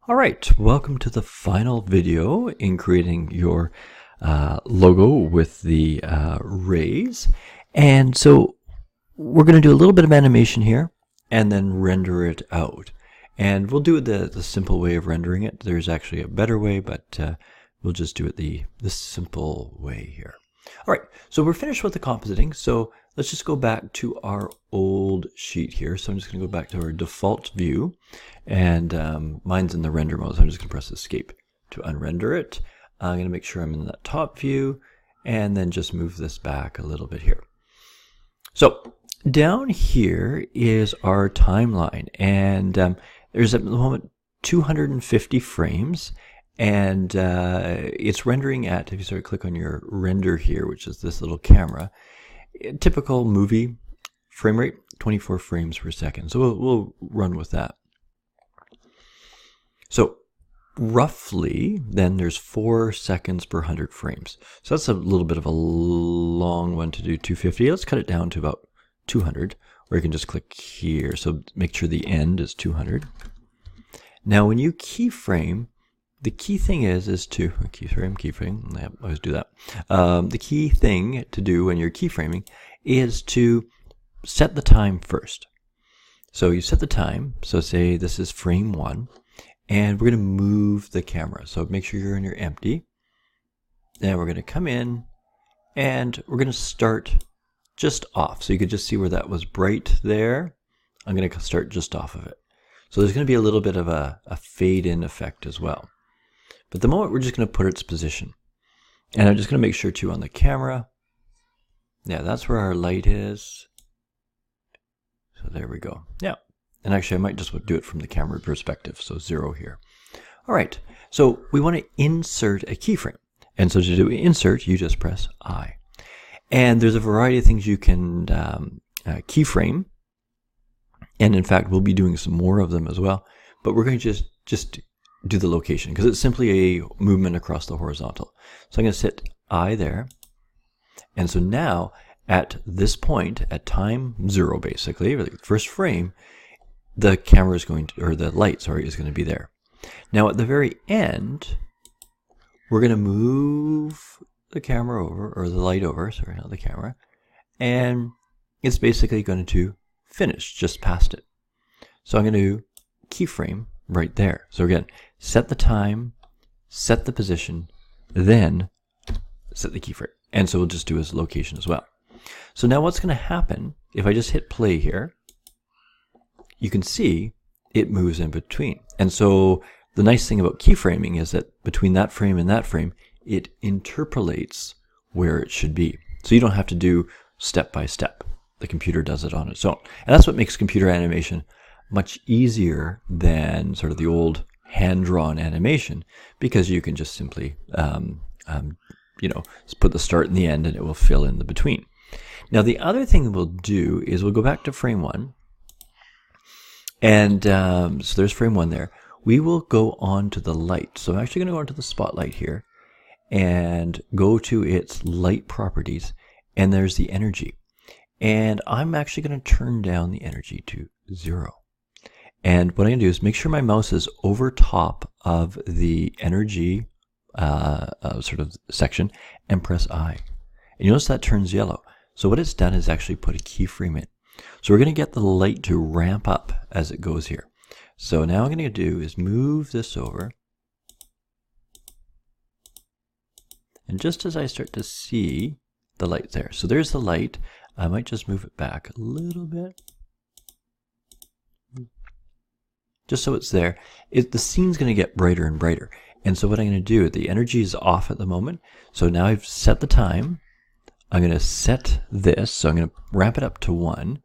All right, welcome to the final video in creating your logo with the rays. And so we're going to do a little bit of animation here and then render it out. And we'll do it the simple way of rendering it. There's actually a better way, but we'll just do it the simple way here. All right, so we're finished with the compositing. So let's just go back to our old sheet here. So I'm just going to go back to our default view. And mine's in the render mode, so I'm just going to press escape to unrender it. I'm going to make sure I'm in that top view and then just move this back a little bit here. So down here is our timeline, and there's at the moment 250 frames, and it's rendering at, if you sort of click on your render here, which is this little camera, typical movie frame rate, 24 frames per second. So we'll run with that. So roughly, then there's 4 seconds per 100 frames. So that's a little bit of a long one to do 250. Let's cut it down to about 200, or you can just click here. So make sure the end is 200. Now when you keyframe, the key thing is to, keyframe, I always do that. The key thing to do when you're keyframing is to set the time first. So you set the time, so say this is frame 1. And we're going to move the camera. So make sure you're in your empty. Then we're going to come in and we're going to start just off. So you can just see where that was bright there. I'm going to start just off of it. So there's going to be a little bit of a fade in effect as well. But the moment we're just going to put its position. And I'm just going to make sure too on the camera. Yeah, that's where our light is. So there we go. Yeah. And actually, I might just do it from the camera perspective, so 0 here. All right, so we want to insert a keyframe. And so to do insert, you just press I. And there's a variety of things you can keyframe. And in fact, we'll be doing some more of them as well. But we're going to just do the location, because it's simply a movement across the horizontal. So I'm going to set I there. And so now, at this point, at time 0, basically, or the first frame, the camera is going to, or the light, sorry, is going to be there. Now at the very end, we're going to move the camera over, or the light over, sorry, not the camera, and it's basically going to finish just past it. So I'm going to keyframe right there. So again, set the time, set the position, then set the keyframe. And so we'll just do as location as well. So now what's going to happen if I just hit play here? You can see it moves in between. And so the nice thing about keyframing is that between that frame and that frame, it interpolates where it should be. So you don't have to do step by step. The computer does it on its own. And that's what makes computer animation much easier than sort of the old hand-drawn animation, because you can just simply, put the start and the end and it will fill in the between. Now the other thing we'll do is we'll go back to frame 1. And so there's frame 1 there. We will go on to the light. So I'm actually going to go onto the spotlight here and go to its light properties. And there's the energy. And I'm actually going to turn down the energy to 0. And what I'm going to do is make sure my mouse is over top of the energy sort of section and press I. And you notice that turns yellow. So what it's done is actually put a keyframe in. So we're going to get the light to ramp up as it goes here. So now what I'm going to do is move this over. And just as I start to see the light there. So there's the light. I might just move it back a little bit. Just so it's there. The scene's going to get brighter and brighter. And so what I'm going to do, the energy is off at the moment. So now I've set the time. I'm going to set this, so I'm going to ramp it up to 1,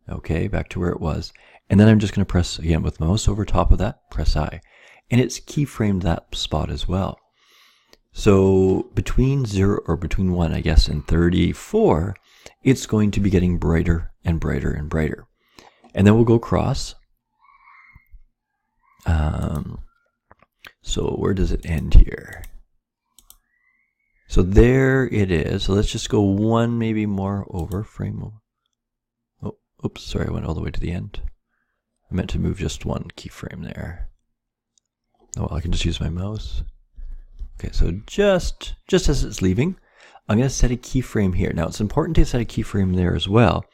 okay, back to where it was, and then I'm just going to press, again, with mouse over top of that, press I, and it's keyframed that spot as well. So between 0, or between 1, I guess, and 34, it's going to be getting brighter and brighter and brighter. And then we'll go across. So where does it end here? So there it is. So let's just go 1 maybe more over frame over. Oh, oops, sorry, I went all the way to the end. I meant to move just 1 keyframe there. Oh, I can just use my mouse. Okay, so just as it's leaving, I'm going to set a keyframe here. Now, it's important to set a keyframe there as well,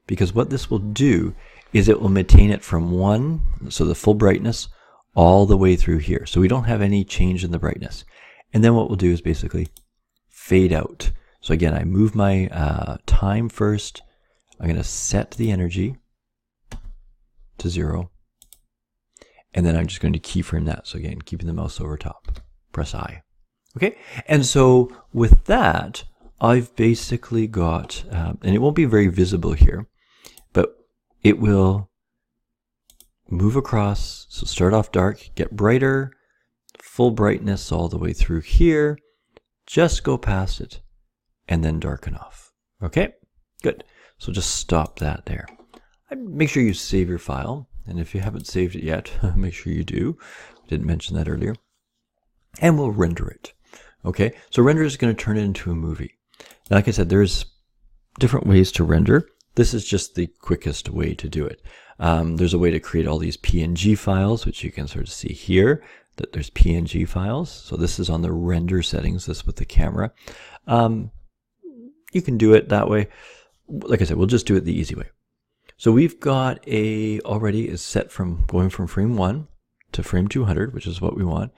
because what this will do is it will maintain it from 1, so the full brightness, all the way through here. So we don't have any change in the brightness. And then what we'll do is basically fade out. So again, I move my time first. I'm going to set the energy to 0. And then I'm just going to keyframe that. So again, keeping the mouse over top. Press I. Okay, and so with that, I've basically got, and it won't be very visible here, but it will move across. So start off dark, get brighter, full brightness all the way through here, just go past it, and then darken off. Okay, good. So just stop that there. Make sure you save your file, and if you haven't saved it yet, make sure you do. I didn't mention that earlier. And we'll render it. Okay, so render is going to turn it into a movie. Now, like I said, there's different ways to render. This is just the quickest way to do it. There's a way to create all these PNG files, which you can sort of see here, that there's PNG files. So this is on the render settings, this with the camera. You can do it that way. Like I said, we'll just do it the easy way. So we've got already is set from going from frame 1 to frame 200, which is what we want.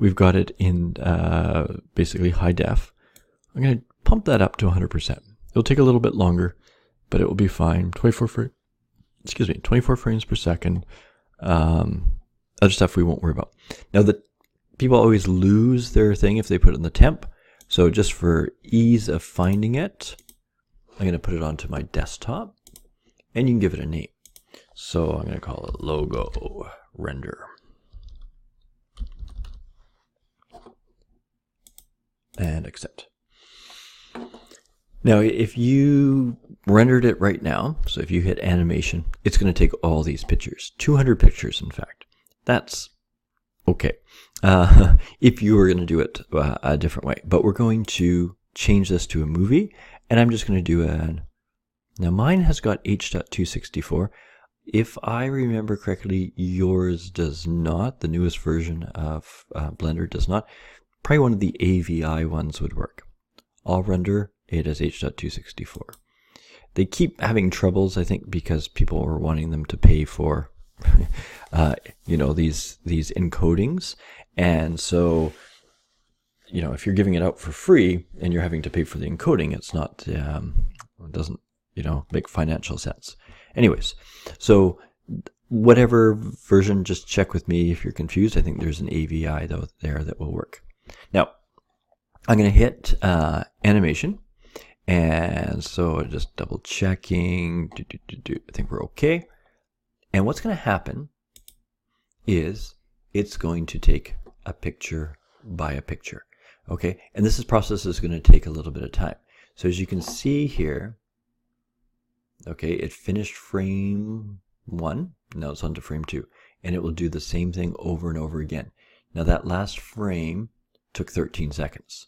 We've got it in basically high def. I'm going to pump that up to 100%. It'll take a little bit longer, but it will be fine. 24 frames per second. Other stuff we won't worry about. Now, people always lose their thing if they put it in the temp. So just for ease of finding it, I'm going to put it onto my desktop, and you can give it a name. So I'm going to call it logo render. And accept. Now, if you rendered it right now, so if you hit animation, it's going to take all these pictures, 200 pictures, in fact. That's okay. If you were going to do it a different way, but we're going to change this to a movie, and I'm just going to do now mine has got H.264. If I remember correctly, yours does not. The newest version of Blender does not. Probably one of the AVI ones would work. I'll render it as H.264. They keep having troubles, I think, because people are wanting them to pay for, these encodings. And so, if you're giving it out for free and you're having to pay for the encoding, it's not, it doesn't, make financial sense. Anyways, so whatever version, just check with me if you're confused. I think there's an AVI though there that will work. Now, I'm going to hit animation, and so just double checking. I think we're okay. And what's going to happen is it's going to take a picture by a picture. Okay, and this process is going to take a little bit of time. So as you can see here, okay, it finished frame 1. Now it's on to frame 2, and it will do the same thing over and over again. Now that last frame took 13 seconds.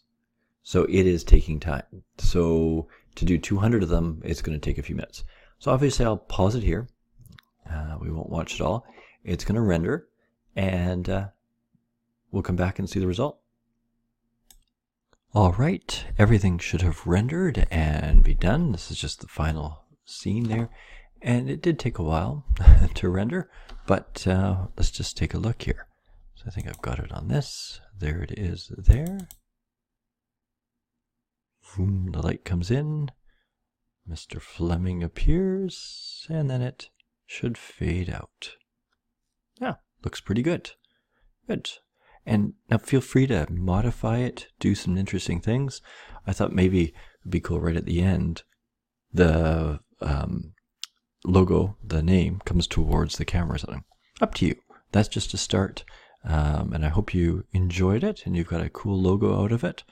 So it is taking time. So to do 200 of them, it's going to take a few minutes. So obviously I'll pause it here. We won't watch it all. It's going to render, and we'll come back and see the result. All right, everything should have rendered and be done. This is just the final scene there. And it did take a while to render, but let's just take a look here. So I think I've got it on this. There it is there. Boom, the light comes in. Mr. Fleming appears, and then it should fade out. Yeah, looks pretty good. Good. And now feel free to modify it, do some interesting things. I thought maybe it would be cool right at the end, the logo, the name, comes towards the camera or something. Up to you. That's just a start. And I hope you enjoyed it and you've got a cool logo out of it.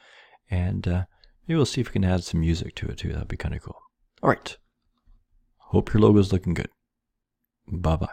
And maybe we'll see if we can add some music to it too. That'd be kind of cool. All right. Hope your logo's looking good. Bye-bye.